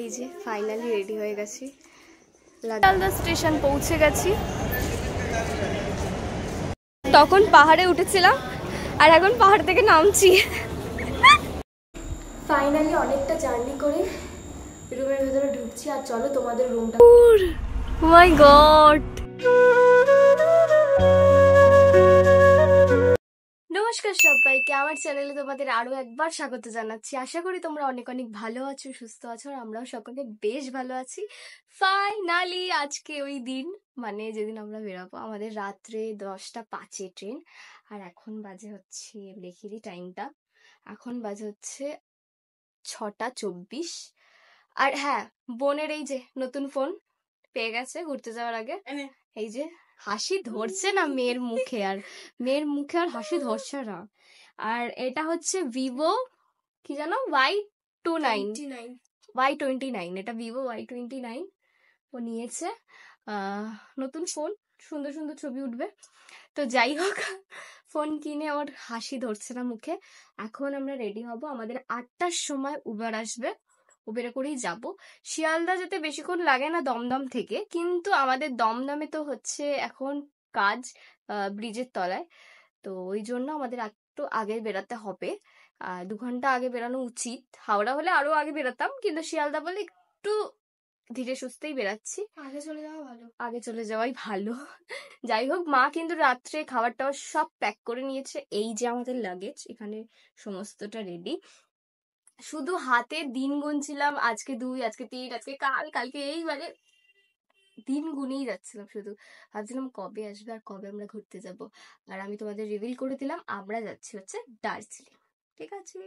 এই যে finally ready হয়ে গেছি, শিয়ালদা স্টেশন পৌঁছে গেছি। তখন পাহাড়ে উঠেছিলাম আর এখন পাহাড় থেকে নামছি। ফাইনালি অনেকটা জার্নি করে রুমের ভেতরে ঢুকছি। আর চলো তোমাদের রুমটা। মাই গড, নমস্কার সবাইকে, আমার চ্যানেলে তোমাদের আরো একবার স্বাগত জানাচ্ছি। আশা করি তোমরা অনেক অনেক ভালো আছো, সুস্থ আছো, আর আমরাও সকলে বেশ ভালো আছি। ফাইনালি আজকে ওই দিন, মানে যেদিন আমরা বেরাবো। আমাদের রাত্রে 10:05 ট্রেন, আর এখন বাজে হচ্ছে, দেখিয়ে দিই টাইমটা, এখন বাজে হচ্ছে 6:24। আর হ্যাঁ, বোনের এই যে নতুন ফোন পেয়ে গেছে ঘুরতে যাওয়ার আগে। এই যে হাসি ধরছে না মেয়ের মুখে, আর মেয়ের মুখে আর হাসি ধরছে না। আর এটা হচ্ছে ভিভো কি জানো Y29, এটা ভিভো Y29 ও নিয়েছে। নতুন ফোন, সুন্দর সুন্দর ছবি উঠবে। তো যাই হোক, ফোন কিনে আমার হাসি ধরছে না মুখে। এখন আমরা রেডি হব, আমাদের 8টার সময় উবার আসবে, উবেরে করেই যাব। শিয়ালদা যেতে বেশিক্ষণ লাগে না দমদম থেকে, কিন্তু আমাদের দমদমে তো হচ্ছে এখন কাজ ব্রিজের তলায়, তো ওই জন্য আমাদের একটু আগে বেরাতে হবে। 2 ঘন্টা আগে বেরানো উচিত। হাওড়া হলে আরো আগে বেরাতাম, কিন্তু শিয়ালদা বলে একটু ধীরে সুস্থেই বেরাচ্ছি। আগে চলে যাওয়াই ভালো। যাই হোক, মা কিন্তু রাত্রে খাবার টাবার সব প্যাক করে নিয়েছে। এই যে আমাদের লাগেজ, এখানে সমস্তটা রেডি। শুধু হাতে দিন গুনছিলাম, আজকে 2, আজকে 3, আজকে কালকে এই, মানে দিন গুনেই যাচ্ছিলাম। শুধু ভাবছিলাম কবে আসবে আর কবে আমরা ঘুরতে যাব। আর আমি তোমাদের রিভিল করে দিলাম, আমরা যাচ্ছি হচ্ছে দার্জিলিং। ঠিক আছে,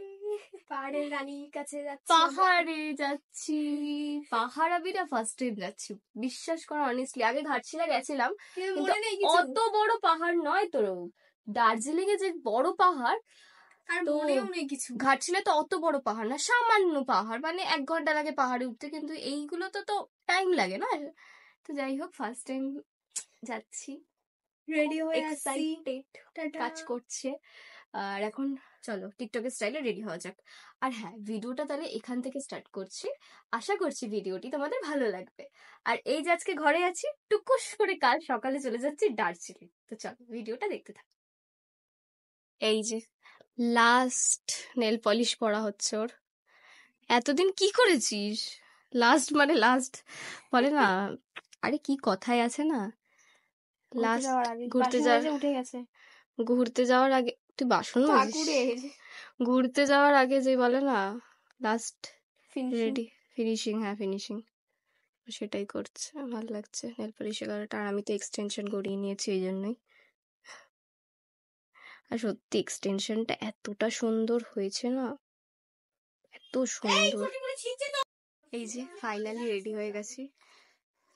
পাহাড়ের রানীর কাছে যাচ্ছি, পাহাড়ে যাচ্ছি। পাহাড় আমি না ফার্স্ট টাইম যাচ্ছি, বিশ্বাস করো অনেস্টলি। আগে ঘাটশিলা গেছিলাম, কিন্তু অত বড় পাহাড় নয়। তো দার্জিলিং এ যে বড় পাহাড়, আর মনেও নেই কিছু। ঘাটশিলা তো অত বড় পাহাড় না, সামান্য পাহাড়, মানে 1 ঘন্টা লাগে পাহাড়ে উঠতে, কিন্তু এইগুলো তো টাইম লাগে না। তো যাই হোক, ফার্স্ট টাইম যাচ্ছি, রেডি হয়ে এক্সাইটেড কাজ করছে। আর এখন চলো টিকটকের স্টাইলে রেডি হওয়া যাক। আর হ্যাঁ, ভিডিওটা তাহলে এখান থেকে স্টার্ট করছি। আশা করছি ভিডিওটি তোমাদের ভালো লাগবে। আর এই যে আজকে ঘরে আছি, টুকুস করে কাল সকালে চলে যাচ্ছি দার্জিলিং। তো চলো ভিডিওটা দেখতে থাক। এই যে লাস্ট নেল পলিশ পরা হচ্ছে ওর। এতদিন কি করেছিস? লাস্ট মানে লাস্ট বলে না, আরে কি কথাই আছে না, লাস্ট ঘুরতে যাওয়ার আগে তুই বাসন মাজিস, ঘুরতে যাওয়ার আগে যে বলে না লাস্ট রেডি ফিনিশিং। হ্যাঁ, ফিনিশিং, সেটাই করছে। ভালো লাগছে নেল পলিশের কালারটা। আর আমি তো এক্সটেনশন করিয়ে নিয়েছি এই জন্যই। আর সত্যি এক্সটেনশনটা এতটা সুন্দর হয়েছে না, এত সুন্দর। এই যে ফাইনালি রেডি হয়ে গেছি,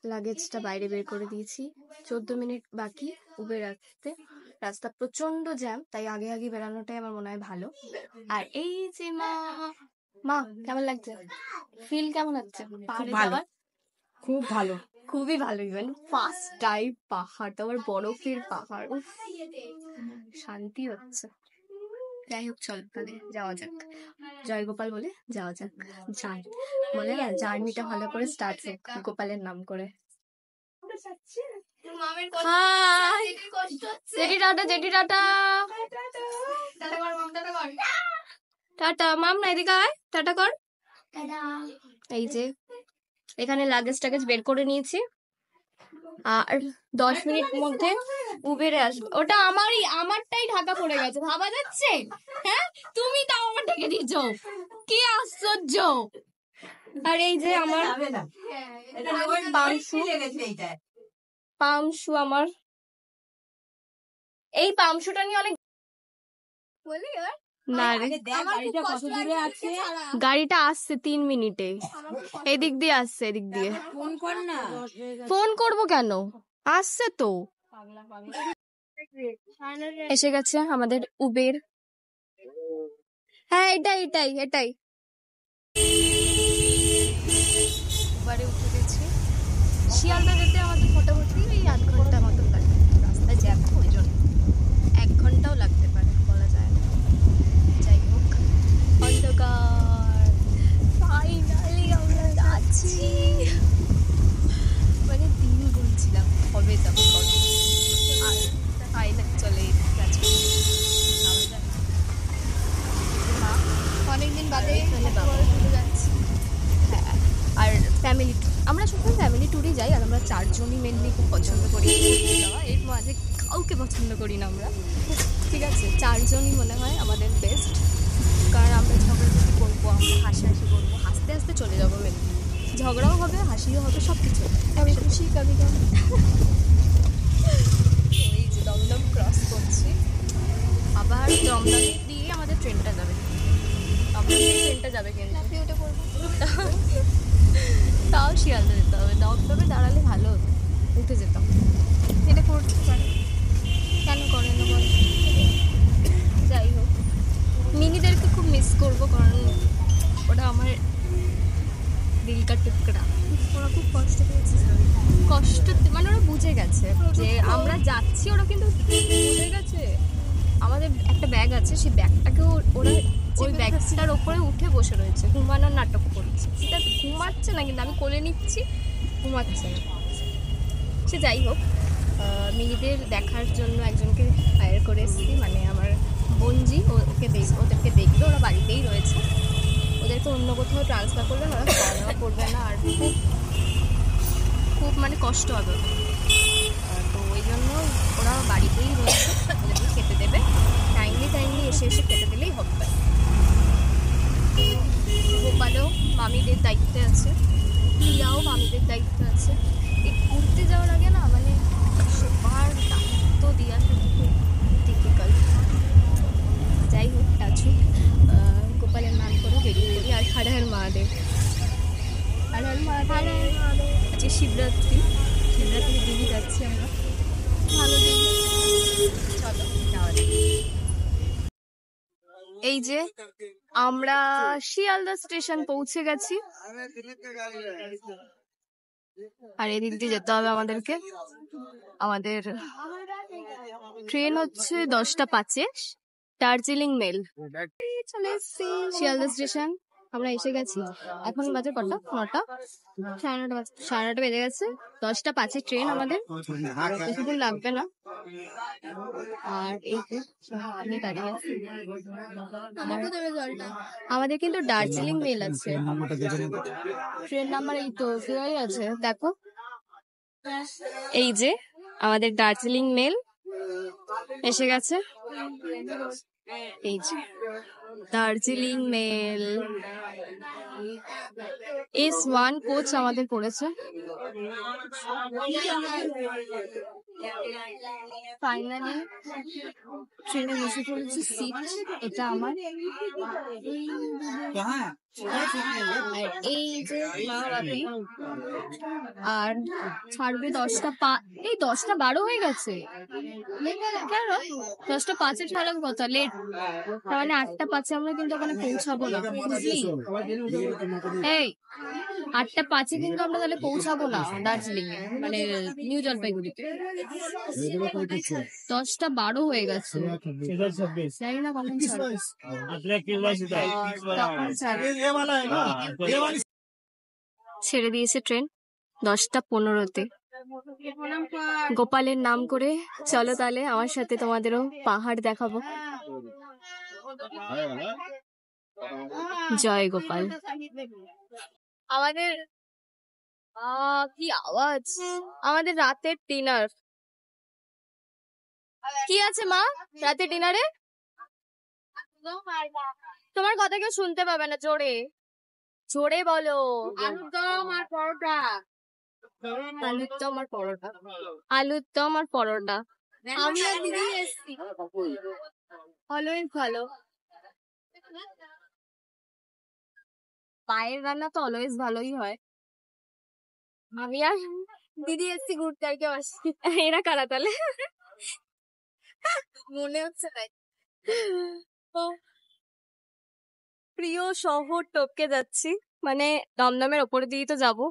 লাগেজটা বাইরে বের করে দিয়েছি। 14 মিনিট বাকি উবের আসতে। রাস্তা প্রচন্ড জ্যাম, তাই আগে আগে বেরানোটাই আমার মনে হয় ভালো। আর এই যে মা কেমন লাগছে? ফিল কেমন হচ্ছে? খুব ভালো, খুবই ভালো। ইভেন ফার্স্ট টাইম পাহাড়, তোমার বরফের পাহাড়, শান্তি হচ্ছে। যাই হোক, চল তাহলে যাওয়া যাক। জয়গোপাল বলে যাওয়া যাক। বলে না, জার্নিটা ভালো করে স্টার্ট হোক গোপালের নাম করে। টাটা মাম, না এদিকে আয়, টাটা কর। এই যে এখানে লাগেজ টাগেজ বের করে নিয়েছি, আর 10 মিনিট মধ্যে উবেরে আসবে। ওটা আমারটাই ঢাকা পড়ে গেছে, ভাবা যাচ্ছে? হ্যাঁ, তুমি তাও আমার ঢেকে দিয়েছো, কি আশ্চর্য। আর এই যে আমার পামশু, আমার এই পামশুটা নিয়ে অনেক বলি। না রে, গাড়িটা আসছে 3 মিনিটে, এদিক দিয়ে আসছে, এদিক দিয়ে। ফোন করবো কেন, আসছে তো। এসে গেছে আমাদের উবের। হ্যাঁ, এটাই উবারে উঠে গেছি। শিয়ালদা যেতে আমাদের মোটামুটি ওই 8 ঘন্টা মতন লাগে, রাস্তায় জ্যাম ওই জন্য 1 ঘন্টাও লাগতে পারে, বলা যায় না। যাই হোক, অন্ধকার, ফাইনালি আমরা যাচ্ছি। চারজনই মেনলি খুব পছন্দ করি ঘুরতে যাওয়া, এর মাঝে কাউকে পছন্দ করি না আমরা, ঠিক আছে? চারজনই মনে হয় আমাদের বেস্ট, কারণ আমরা ঝগড়াঝাটি করবো, আমরা হাসাহাসি করবো, হাসতে হাসতে চলে যাবো মেনলি, ঝগড়াও হবে, হাসিও হবে, সব কিছু। কবি খুশি কবি গম। এই যে দমদম ক্রস করছি, আবার দমদমে দিয়ে আমাদের ট্রেনটা যাবে, দমদমে ট্রেনটা যাবে কিন্তু ওটা করবো। তাও শিয়ালদা যেতে হবে, দমদমে দাঁড়ালে ভালো হতো, উঠে যেতাম। এটা করতে পারে, কেন করে না বল? যাই হোক, মিনিদেরকে খুব মিস করবো, কারণ ওটা আমার দিল কা টুকরা। ওরা খুব কষ্ট পেয়েছে, কষ্ট মানে ওরা বুঝে গেছে যে আমরা যাচ্ছি, ওরা কিন্তু বুঝে গেছে। আমাদের একটা ব্যাগ আছে, সেই ব্যাগটাকেও ওরা ওই ব্যাগটার ওপরে উঠে বসে রয়েছে, ঘুমানোর নাটক করছে। সেটা ঘুমাচ্ছে না, কিন্তু আমি কোলে নিচ্ছি, ঘুমাচ্ছে না। সে যাই হোক, মিনিদের দেখার জন্য একজনকে হায়ার করে এসেছি, মানে আমার বোনজি, ওদেরকে দেখবে, ওরা বাড়িতেই রয়েছে। ওদেরকে অন্য কোথাও ট্রান্সফার করলে ওরা খাওয়া দাওয়া করবে না, আর খুব খুব মানে কষ্ট হবে। তো ওই জন্য ওরা বাড়িতেই রয়েছে, ওদেরকে খেতে দেবে, টাইমলি এসে খেতে দিলেই হবে। গোপালও মামিদের দায়িত্বে আছে, প্রিয়াও মামিদের দায়িত্বে আছে। এই ঘুরতে যাওয়ার আগে না মানে সবার দায়িত্ব দেওয়াটা খুব ডিফিকাল্ট। যাই হোক, টাচুক গোপালের নাম করে বেরিয়ে পড়ি। আর হর হর মহাদেব, হর হর মহাদেব। আজকে শিবরাত্রি দিনই যাচ্ছি আমরা, ভালো দিন, চলো যাওয়া যাক। এই যে আমরা শিয়ালদা স্টেশন পৌঁছে গেছি, আর এদিক দিয়ে যেতে হবে আমাদেরকে। আমাদের ট্রেন হচ্ছে 10টা 5-এ, দার্জিলিং মেল। চলে এসছি শিয়ালদা স্টেশন, আমরা এসে গেছি। এখন বাজে কটা? 9টা, সাড়ে 9টা বেজে গেছে। 10টা 5-এ ট্রেন আমাদের, বেশিক্ষণ লাগবে না। আর এই যে আমি দাঁড়িয়ে আছি, আমাদের কিন্তু দার্জিলিং মেল আছে, ট্রেন নাম্বার এই তো দেওয়াই আছে, দেখো। এই যে আমাদের দার্জিলিং মেল এসে গেছে, এই যে দার্জিলিং মেল S1 কোচ আমাদের পড়েছে। ফাইনালি ট্রেনে বসে পড়েছে, সিট এটা আমার। এই যে আর ছাড়বে 10টা 10টা 12 হয়ে গেছে, কেন 10টা 5-এ ছাড়ার কথা, লেট। তার মানে 8টা 5-এ আমরা কিন্তু ওখানে পৌঁছাবো না, বুঝলি? এই 8টা 5-এ কিন্তু আমরা তাহলে পৌঁছাবো না দার্জিলিং এ, মানে নিউ জলপাইগুড়িতে। 10টা 12 হয়ে গেছে, জানি না কখন ছাড়বে। ছেড়ে দিয়েছে ট্রেন 10টা 15-তে, গোপালের নাম করে। চলো তাহলে আমার সাথে তোমাদেরও পাহাড় দেখাবো। জয় গোপাল। আমাদের কি আওয়াজ, আমাদের রাতের ডিনার কি আছে মা? রাতের ডিনারে তোমার কথা কেউ শুনতে পাবে না, জোরে জোরে বলো। আলুর দম আর পরোটা, আলুর দম আর পরোটা, আলুর দম আর পরোটা। আমি আর দিদি এসছি, অলওয়েজ ভালো। পায়ের রান্না তো অলওয়েজ ভালোই হয়। আমি আর দিদি এসছি ঘুরতে, আর কেউ আসছি। এরা কারা তাহলে? মনে হচ্ছে তাই। প্রিয় শহর টপকে যাচ্ছি, মানে দমদমের ওপর দিয়ে তো যাবো।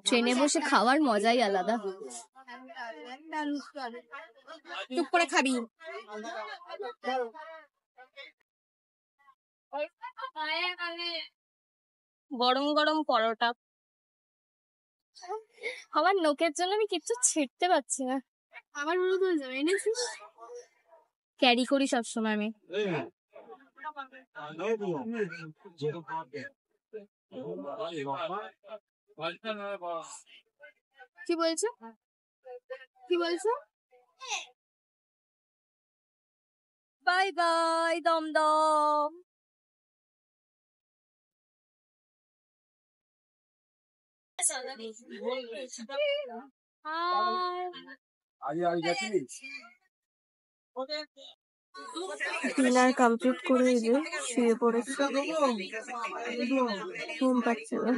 ট্রেনে বসে খাওয়ার মজাই আলাদা। চুপ করে খাবি। গরম গরম পরোটা। আমার নোকের জন্য আমি কিচ্ছু ছিঁড়তে পারছি না। আমার হলুদ হয়ে যাবে, এনেছিস? ক্যারি করি সবসময় আমি। কি বলছো? কি বলছো? Bye bye Dumdum. Dinner complete করে এই যে শুয়ে পড়েছে, ঘুম পাচ্ছে না।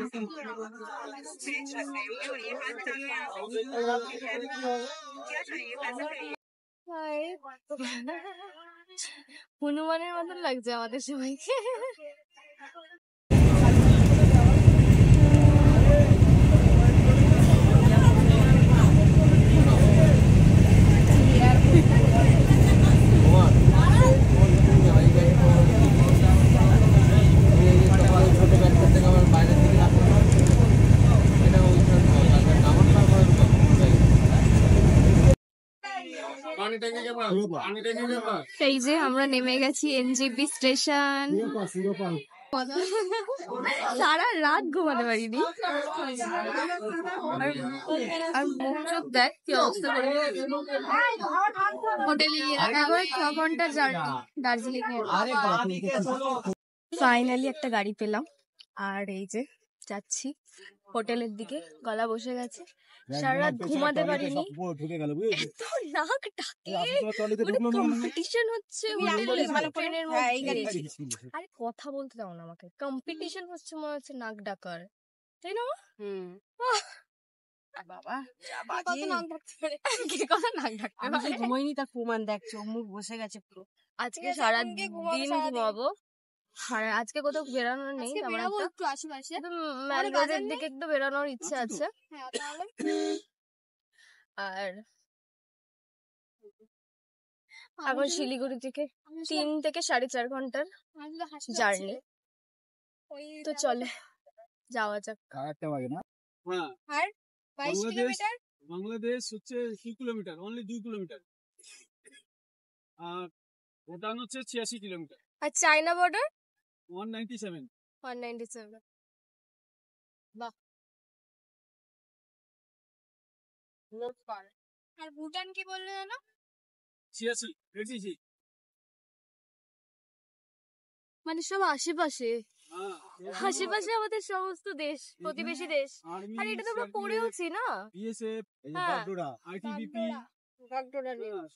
হনুমানের মতন লাগছে আমাদের সবাইকে। এই যে আমরা নেমে গেছি এনজেপি স্টেশন। সারা রাত ঘুমাতে পারিনি। আর মুখ চোখ দেখ কি অবস্থা করে। হোটেলে এবার 6 ঘন্টা জার্নি দার্জিলিং এ। ফাইনালি একটা গাড়ি পেলাম, আর এই যে যাচ্ছি হোটেলের দিকে। গলা বসে গেছে, সারা রাত ঘুমাতে পারিনি। এত নাক ডাকে, কম্পিটিশন হচ্ছে ট্রেনের মধ্যে। আরে কথা বলতে দাও না আমাকে। কম্পিটিশন হচ্ছে মনে হচ্ছে নাক ডাকার, তাই না? বাবা কত নাক ডাকতে পারে, কে কত নাক ডাকতে পারে। ঘুমাইনি তার প্রমাণ দেখছো, মুখ বসে গেছে পুরো। আজকে সারা দিন ঘুমাবো। আর আজকে কোথাও বেরোনোর নেই, একটু আশেপাশে ম্যাল রোডের দিকে একটু বেরোনোর ইচ্ছে আছে। আর এখন শিলিগুড়ি থেকে 3 থেকে 4.5 ঘন্টার জার্নি। তো চলে যাওয়া যাক। আর 22 কিলোমিটার। বাংলাদেশ হচ্ছে 2 কিলোমিটার, অনলি 2 কিলোমিটার। আর ভুটান হচ্ছে 86 কিলোমিটার। আর চায়না বর্ডার 197। বাহ। আর ভুটান কি বললে জানো? 86 মানে সব আশেপাশে, আশেপাশে আমাদের সমস্ত দেশ, প্রতিবেশী দেশ। আর এটা তো আমরা পড়েওছি না। বিএসএফ, হ্যাঁ। আইটিবিপি,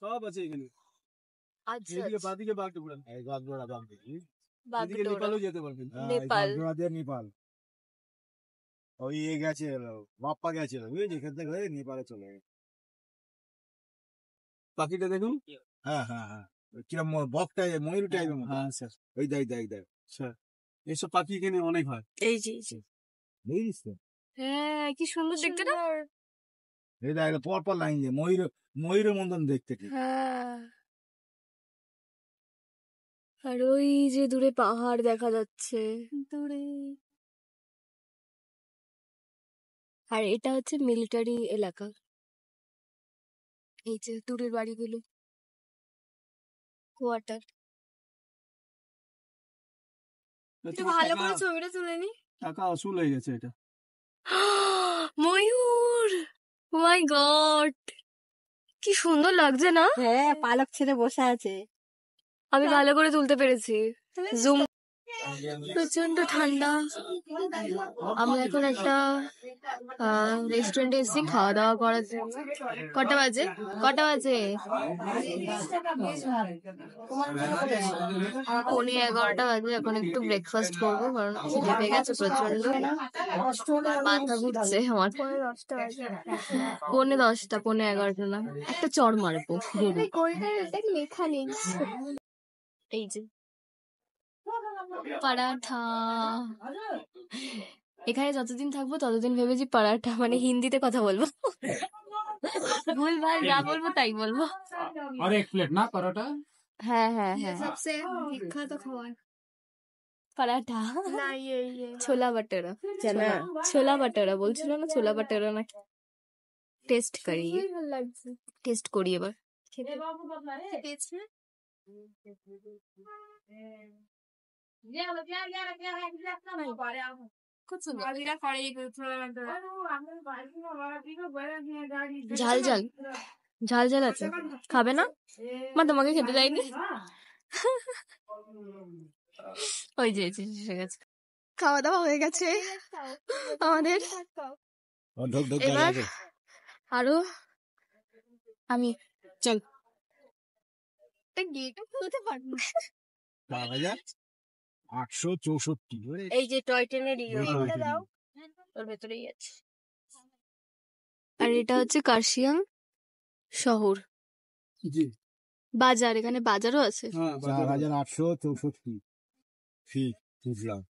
সব আছে এখানে। আচ্ছা এদিকে বাদিকে বাগডোগরা, এদিকে বাগডোগরা, নেপালও যেতে পারবেন। নেপাল। নেপাল ওই গেছিল, বাপ্পা গেছিল বুঝলি, এখান থেকে হয়ে নেপালে চলে গেছে। পাখিটা দেখুন। হ্যাঁ হ্যাঁ হ্যাঁ, কিরম বক টাইপের, ময়ূর টাইপের। হ্যাঁ স্যার, ওই দেখ স্যার এইসব পাখি এখানে অনেক হয়। এই যে বুঝলিস তো? হ্যাঁ, কি সুন্দর দেখতে না। এই দেখ পর লাইন দিয়ে ময়ূরের মতন দেখতে ঠিক। হ্যাঁ, আর ওই যে দূরে পাহাড় দেখা যাচ্ছে দূরে। আর এটা হচ্ছে মিলিটারি এলাকা। এই যে দূরের বাড়িগুলো, কোয়ার্টার। একটু ভালো করে ছবিটা তুলে নি। টাকা আসল হয়ে গেছে এটা। ময়ূর, মাই গড, কি সুন্দর লাগছে না? হ্যাঁ, পালক ছেড়ে বসে আছে। আমি ভালো করে তুলতে পেরেছি। জুম। প্রচন্ড ঠান্ডা। আমরা এখন একটা রেস্টুরেন্টে এসেছি খাওয়া দাওয়া করার জন্য। কটা বাজে? 11:15 বাজে। এখন একটু ব্রেকফাস্ট করবো, কারণ খিদে পেয়ে গেছে প্রচন্ড। মাথা ঘুরছে আমার। 11:15 না, একটা চড় মারবো। লেখা নেই। এই যে পরাঠা। এখানে যতদিন থাকবো ততদিন ভেবেছি পরাঠা মানে হিন্দিতে কথা বলবো, ভুলভাল যা বলবো তাই বলবো। और एक प्लेट ना परोठा। হ্যাঁ सबसे विख्यात খাবার পরাঠা না ये ছোলা বাটারা। ছোলা বাটারা বলছিল না, ছোলা বাটারা নাকি। টেস্ট করি, ভালো লাগছে টেস্ট করি এবার। খেতে। ঝাল ঝাল ঝাল ঝাল আছে, খাবে না? মা তোমাকে খেতে দেয়নি? ওই যে এসে গেছে। খাওয়া দাওয়া হয়ে গেছে আমাদের। ঢোক ঢোক এবার আরো আমি চল 864 এই যে টয় ট্রেনের দাও। ওর ভেতরেই আছে। আর এটা হচ্ছে কার্শিয়াং শহর জি বাজার, এখানে বাজারও আছে। হ্যাঁ 4864 ফিট বুঝলাম।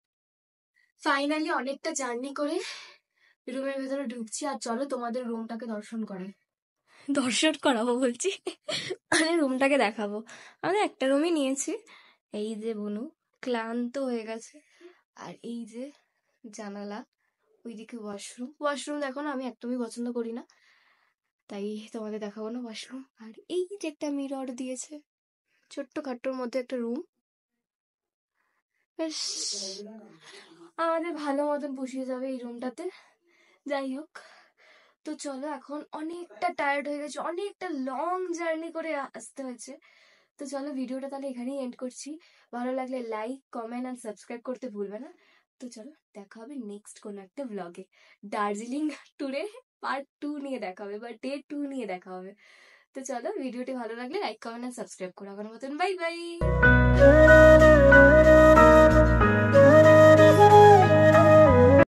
ফাইনালি অনেকটা জার্নি করে রুমের ভেতরে ঢুকছি। আর চলো তোমাদের রুমটাকে দর্শন করাবো বলছি, মানে রুমটাকে দেখাবো। আমাদের একটা রুমই নিয়েছি। এই যে বনু ক্লান্ত হয়ে গেছে, আর এই যে জানালা, ওইদিকে ওয়াশরুম দেখো না, আমি একদমই পছন্দ করি না, তাই তোমাদের দেখাবো না ওয়াশরুম। আর এই যে একটা মিরর দিয়েছে, ছোট্ট খাট্টোর মধ্যে একটা রুম, বেশ আমাদের ভালো মতন পুষিয়ে যাবে এই রুমটাতে। যাই হোক, তো চলো, এখন অনেকটা টায়ার্ড হয়ে গেছে, অনেকটা লং জার্নি করে আসতে হয়েছে। তো চলো, ভিডিওটা তাহলে এখানেই এন্ড করছি। ভালো লাগলে লাইক, কমেন্ট আর সাবস্ক্রাইব করতে ভুলবে না। তো চলো, দেখা হবে নেক্সট কোনো একটা ব্লগে। দার্জিলিং ট্যুরে পার্ট 2 নিয়ে দেখা হবে, বা ডে 2 নিয়ে দেখা হবে। তো চলো, ভিডিওটি ভালো লাগলে লাইক, কমেন্ট আর সাবস্ক্রাইব করো। আমার মতন বাই বাই।